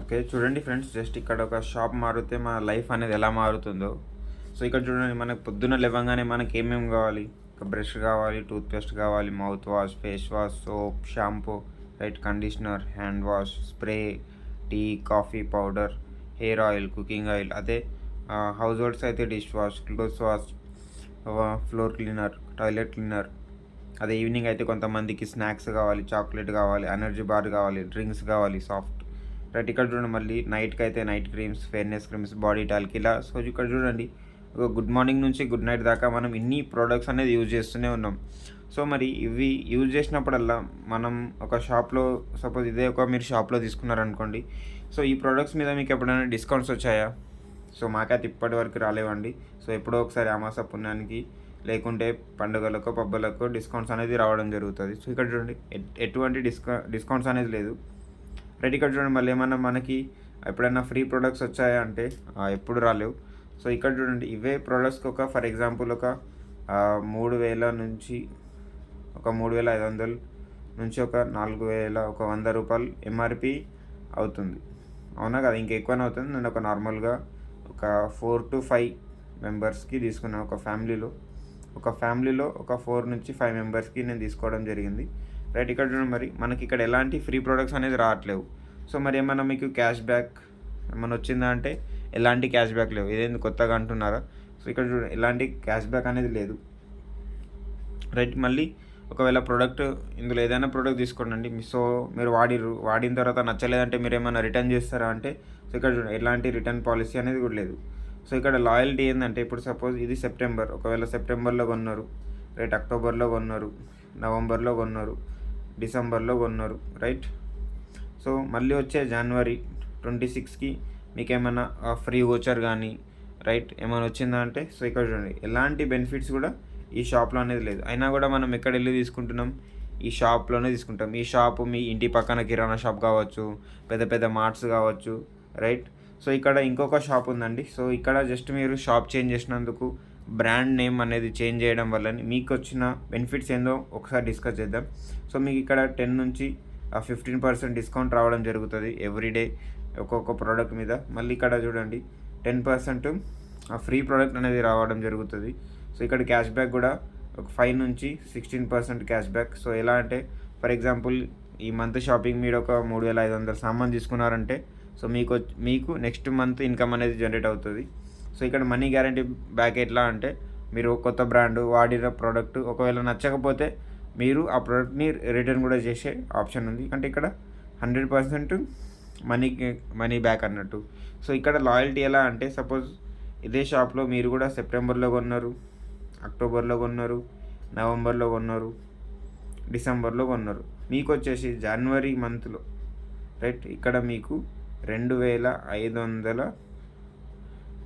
Okay. చూడండి friends, just ఇక్కడ ఒక షాప్ మారితే మన లైఫ్ అనేది ఎలా మారుతుందో. సో, ఇక్కడ చూడండి, మనకు పొద్దున్న లెవ్వంగానే మనకేమేమి గావాలి? ఒక బ్రష్ గావాలి, టూత్‌పేస్ట్ గావాలి, mouth wash, face wash, soap, shampoo, right, conditioner, hand wash, spray, tea, coffee powder, hair oil, cooking oil. అదే హౌస్ హోల్డ్స్ అయితే dish wash, clothes wash, floor cleaner, toilet cleaner. అదే ఈవినింగ్ అయితే కొంతమందికి snacks గావాలి, chocolate గావాలి, energy bar గావాలి, drinks గావాలి, soft. Right, ఇక్కడ చూడండి, మళ్ళీ నైట్కి అయితే night creams, fairness creams, body talc ఇలా. సో ఇక్కడ చూడండి, ఒక గుడ్ మార్నింగ్ నుంచి గుడ్ నైట్ దాకా మనం ఇన్ని ప్రోడక్ట్స్ అనేది యూజ్ చేస్తూనే ఉన్నాం. సో మరి ఇవి యూజ్ చేసినప్పుడల్లా మనం ఒక షాప్లో, సపోజ్ ఇదే ఒక మీరు షాప్లో తీసుకున్నారనుకోండి. సో ఈ ప్రోడక్ట్స్ మీద మీకు ఎప్పుడైనా డిస్కౌంట్స్ వచ్చాయా? సో మాకైతే ఇప్పటి వరకు రాలేవండి. సో ఎప్పుడో ఒకసారి అమాస పుణ్యానికి, లేకుంటే పండుగలకు, పబ్బలకు డిస్కౌంట్స్ అనేది రావడం జరుగుతుంది. సో ఇక్కడ చూడండి, ఎటువంటి డిస్కౌంట్స్ అనేది లేదు. రైట్, ఇక్కడ చూడండి, మళ్ళీ ఏమన్నా మనకి ఎప్పుడైనా ఫ్రీ ప్రొడక్ట్స్ వచ్చాయా అంటే ఎప్పుడు రాలేవు. సో ఇక్కడ చూడండి, ఇవే ప్రొడక్ట్స్కి ఒక ఫర్ ఎగ్జాంపుల్ ఒక 3000 నుంచి ఒక 3500 నుంచి ఒక 4000, ఒక 100 రూపాయలు ఎంఆర్పి అవుతుంది. అవునా కదా? ఇంకా ఎక్కువనే అవుతుంది. నేను ఒక నార్మల్గా ఒక 4 to 5 మెంబర్స్కి తీసుకున్నాను. ఒక ఫ్యామిలీలో ఒక 4 నుంచి 5 మెంబర్స్కి నేను తీసుకోవడం జరిగింది. రైట్, ఇక్కడ చూడండి, మరి మనకి ఇక్కడ ఎలాంటి ఫ్రీ ప్రొడక్ట్స్ అనేది రావట్లేవు. సో మరి ఏమన్నా మీకు క్యాష్ బ్యాక్ ఏమన్నా వచ్చిందా అంటే ఎలాంటి క్యాష్ బ్యాక్ లేవు. ఇదేంది కొత్తగా అంటున్నారా? సో ఇక్కడ చూడండి, ఎలాంటి క్యాష్ బ్యాక్ అనేది లేదు. రైట్, మళ్ళీ ఒకవేళ ప్రోడక్ట్ ఇందులో ఏదైనా ప్రోడక్ట్ తీసుకోండి. సో మీరు వాడిన తర్వాత నచ్చలేదంటే మీరు ఏమైనా రిటర్న్ చేస్తారా అంటే, సో ఇక్కడ చూడండి, ఎలాంటి రిటర్న్ పాలసీ అనేది కూడా లేదు. సో ఇక్కడ లాయల్టీ ఏంటంటే, ఇప్పుడు సపోజ్ ఇది సెప్టెంబర్, ఒకవేళ సెప్టెంబర్లో కొన్నారు, రైట్, అక్టోబర్లో కొన్నారు, నవంబర్లో కొన్నారు, డిసెంబర్లో కొన్నారు, రైట్. సో మళ్ళీ వచ్చే జనవరి 26కి మీకు ఏమైనా ఫ్రీ వోచర్ కానీ, రైట్, ఏమైనా వచ్చిందా అంటే, సో ఇక్కడ చూడండి, ఎలాంటి బెనిఫిట్స్ కూడా ఈ షాప్లో అనేది లేదు. అయినా కూడా మనం ఎక్కడ వెళ్ళి తీసుకుంటున్నాం? ఈ షాప్లోనే తీసుకుంటాం. ఈ షాపు మీ ఇంటి పక్కన కిరాణా షాప్ కావచ్చు, పెద్ద పెద్ద మార్ట్స్ కావచ్చు, రైట్. సో ఇక్కడ ఇంకొక షాప్ ఉందండి. సో ఇక్కడ జస్ట్ మీరు షాప్ చేంజ్ చేసినందుకు, బ్రాండ్ నేమ్ అనేది చేంజ్ చేయడం వల్ల మీకు వచ్చిన బెనిఫిట్స్ ఏందో ఒకసారి డిస్కస్ చేద్దాం. సో మీకు ఇక్కడ 10 నుంచి 15% డిస్కౌంట్ రావడం జరుగుతుంది ఎవ్రీడే ఒక్కొక్క ప్రోడక్ట్ మీద. మళ్ళీ ఇక్కడ చూడండి, 10% ఫ్రీ ప్రోడక్ట్ అనేది రావడం జరుగుతుంది. సో ఇక్కడ క్యాష్ బ్యాక్ కూడా ఒక 5 నుంచి 16% క్యాష్ బ్యాక్. సో ఎలా అంటే, ఫర్ ఎగ్జాంపుల్ ఈ మంత్ షాపింగ్ మీరు ఒక 3500 సామాన్ తీసుకున్నారంటే, సో మీకు నెక్స్ట్ మంత్ ఇన్కమ్ అనేది జనరేట్ అవుతుంది. సో ఇక్కడ మనీ గ్యారంటీ బ్యాక్ ఎట్లా అంటే, మీరు కొత్త బ్రాండ్ వాడిన ప్రోడక్ట్ ఒకవేళ నచ్చకపోతే మీరు ఆ ప్రోడక్ట్ని రిటర్న్ కూడా చేసే ఆప్షన్ ఉంది. అంటే ఇక్కడ 100% మనీ బ్యాక్ అన్నట్టు. సో ఇక్కడ లాయల్టీ ఎలా అంటే, సపోజ్ ఇదే షాప్లో మీరు కూడా సెప్టెంబర్లో కొన్నారు, అక్టోబర్లో కొన్నారు, నవంబర్లో కొన్నారు, డిసెంబర్లో కొన్నారు, మీకు వచ్చేసి జనవరి మంత్లో, రైట్, ఇక్కడ మీకు 2500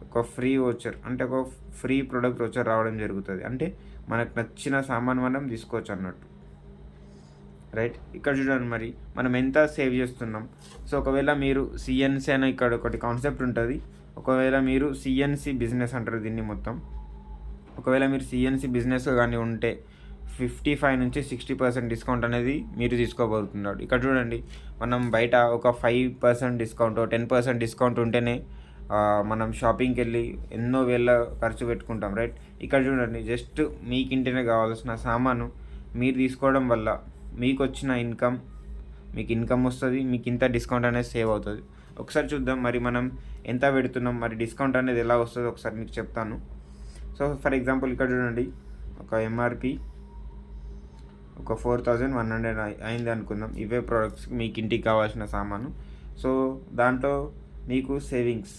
ఒక ఫ్రీ వోచర్, అంటే ఒక ఫ్రీ ప్రొడక్ట్ వోచర్ రావడం జరుగుతుంది. అంటే మనకు నచ్చిన సామాన్ మనం తీసుకోవచ్చు అన్నట్టు. రైట్, ఇక్కడ చూడండి, మరి మనం ఎంత సేవ్ చేస్తున్నాం. సో ఒకవేళ మీరు సిఎన్సి అని ఇక్కడ ఒకటి కాన్సెప్ట్ ఉంటుంది. ఒకవేళ మీరు సిఎన్సి బిజినెస్ అంటారు దీన్ని మొత్తం. ఒకవేళ మీరు సిఎన్సి బిజినెస్ కానీ ఉంటే 55 నుంచి 60% డిస్కౌంట్ అనేది మీరు తీసుకోబోతున్నాడు. ఇక్కడ చూడండి, మనం బయట ఒక 5% డిస్కౌంట్, 10% డిస్కౌంట్ ఉంటేనే మనం షాపింగ్కి వెళ్ళి ఎన్నో వేల ఖర్చు పెట్టుకుంటాం, రైట్. ఇక్కడ చూడండి, జస్ట్ మీకు ఇంటినే కావాల్సిన సామాను మీరు తీసుకోవడం వల్ల మీకు వచ్చిన మీకు ఇన్కమ్ వస్తుంది, మీకు ఇంత డిస్కౌంట్ అనేది సేవ్ అవుతుంది. ఒకసారి చూద్దాం మరి మనం ఎంత పెడుతున్నాం, మరి డిస్కౌంట్ అనేది ఎలా వస్తుందో ఒకసారి మీకు చెప్తాను. సో ఫర్ ఎగ్జాంపుల్ ఇక్కడ చూడండి, ఒక ఎంఆర్పి ఒక 4100 అయింది అనుకుందాం. ఇవే ప్రోడక్ట్స్ మీకు ఇంటికి కావాల్సిన సామాను. సో దాంట్లో మీకు సేవింగ్స్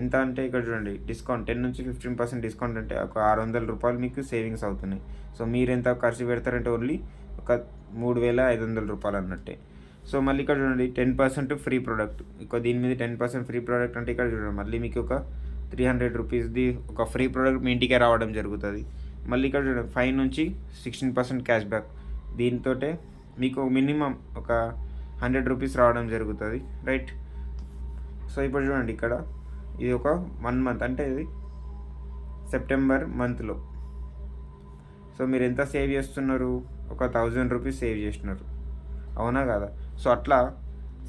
ఎంత అంటే, ఇక్కడ చూడండి, డిస్కౌంట్ 10 నుంచి 15% డిస్కౌంట్ అంటే ఒక 600 రూపాయలు మీకు సేవింగ్స్ అవుతున్నాయి. సో మీరు ఎంత ఖర్చు పెడతారంటే ఓన్లీ ఒక 3500 రూపాయలు అన్నట్టే. సో మళ్ళీ ఇక్కడ చూడండి, 10% ఫ్రీ ప్రోడక్ట్, ఇక దీని మీద 10% ఫ్రీ ప్రోడక్ట్ అంటే ఇక్కడ చూడండి, మళ్ళీ మీకు ఒక 300 రూపీస్ది ఒక ఫ్రీ ప్రోడక్ట్ మీ ఇంటికే రావడం జరుగుతుంది. మళ్ళీ ఇక్కడ చూడండి, 5 నుంచి 16% క్యాష్ బ్యాక్, దీంతో మీకు మినిమం ఒక 100 రూపీస్ రావడం జరుగుతుంది, రైట్. సో ఇప్పుడు చూడండి, ఇక్కడ ఇది ఒక 1 మంత్, అంటే ఇది సెప్టెంబర్ మంత్లో. సో మీరు ఎంత సేవ్ చేస్తున్నారు? ఒక 1000 రూపీస్ సేవ్ చేస్తున్నారు, అవునా కదా? సో అట్లా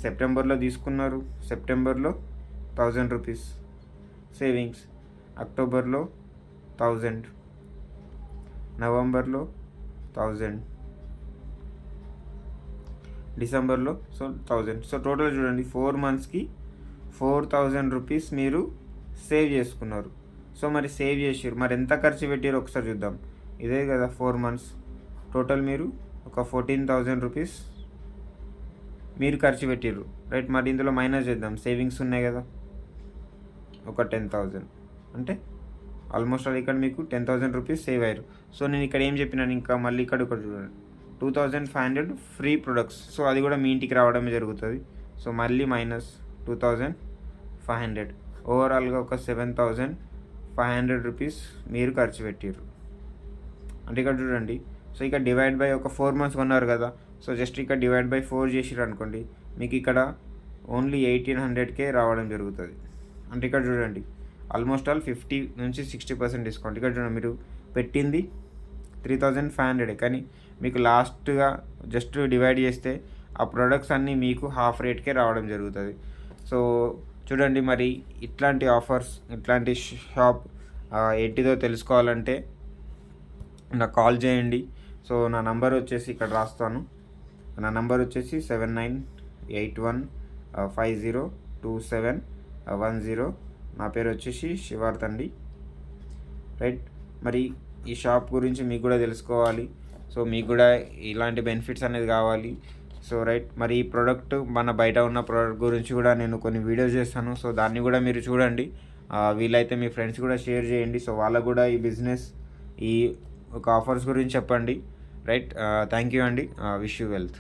సెప్టెంబర్లో తీసుకున్నారు, సెప్టెంబర్లో 1000 రూపీస్ సేవింగ్స్, అక్టోబర్లో 1000, నవంబర్లో 1000, డిసెంబర్లో 1000. సో టోటల్ చూడండి 4 మంత్స్కి 4000 రూపీస్ మీరు సేవ్ చేసుకున్నారు. సో మరి సేవ్ చేసారు, మరి ఎంత ఖర్చు పెట్టారు ఒకసారి చూద్దాం. ఇదే కదా 4 మంత్స్, టోటల్ మీరు ఒక 14,000 రూపీస్ మీరు ఖర్చు పెట్టారు, రైట్. మరి ఇందులో మైనస్ చేద్దాం, సేవింగ్స్ ఉన్నాయి కదా ఒక 10,000, అంటే ఆల్మోస్ట్ అది ఇక్కడ మీకు 10,000 రూపీస్ సేవ్ అయ్యారు. సో నేను ఇక్కడ ఏం చెప్పినాను, ఇంకా మళ్ళీ ఇక్కడ చూడండి 2,500 ఫ్రీ ప్రొడక్ట్స్. సో అది కూడా మీ ఇంటికి రావడమే జరుగుతుంది. సో మళ్ళీ మైనస్ 2,500, ఓవరాల్గా ఒక 7,500 రూపీస్ మీరు ఖర్చు పెట్టారు. అంటే ఇక్కడ చూడండి, సో ఇక్కడ డివైడ్ బై ఒక 4 మంత్స్ కొన్నారు కదా, సో జస్ట్ ఇక్కడ డివైడ్ బై 4 చేసిరు అనుకోండి, మీకు ఇక్కడ ఓన్లీ 1,800కే రావడం జరుగుతుంది. అంటే ఇక్కడ చూడండి ఆల్మోస్ట్ ఆల్ 50 నుంచి 60% డిస్కౌంట్. ఇక్కడ చూడండి మీరు పెట్టింది 3,500, కానీ మీకు లాస్ట్గా జస్ట్ డివైడ్ చేస్తే ఆ ప్రొడక్ట్స్ అన్నీ మీకు హాఫ్ రేట్కే రావడం జరుగుతుంది. సో చూడండి, మరి ఇట్లాంటి ఆఫర్స్, ఇట్లాంటి షాప్ ఏంటిదో తెలుసుకోవాలంటే నాకు కాల్ చేయండి. సో నా నంబర్ వచ్చేసి ఇక్కడ రాస్తాను, నా నంబర్ వచ్చేసి 7981502710. నా పేరు వచ్చేసి శివార్త్ అండి, రైట్. మరి ఈ షాప్ గురించి మీకు కూడా తెలుసుకోవాలి, సో మీకు కూడా ఇలాంటి బెనిఫిట్స్ అనేది కావాలి, సో రైట్. మరి ఈ ప్రోడక్ట్ మన బయట ఉన్న ప్రోడక్ట్ గురించి కూడా నేను కొన్ని వీడియోస్ చేస్తాను, సో దాన్ని కూడా మీరు చూడండి. వీలైతే మీ ఫ్రెండ్స్ కూడా షేర్ చేయండి, సో వాళ్ళకు కూడా ఈ బిజినెస్, ఈ ఒక ఆఫర్స్ గురించి చెప్పండి, రైట్. థ్యాంక్ యూ అండి, విష్ యూ వెల్త్.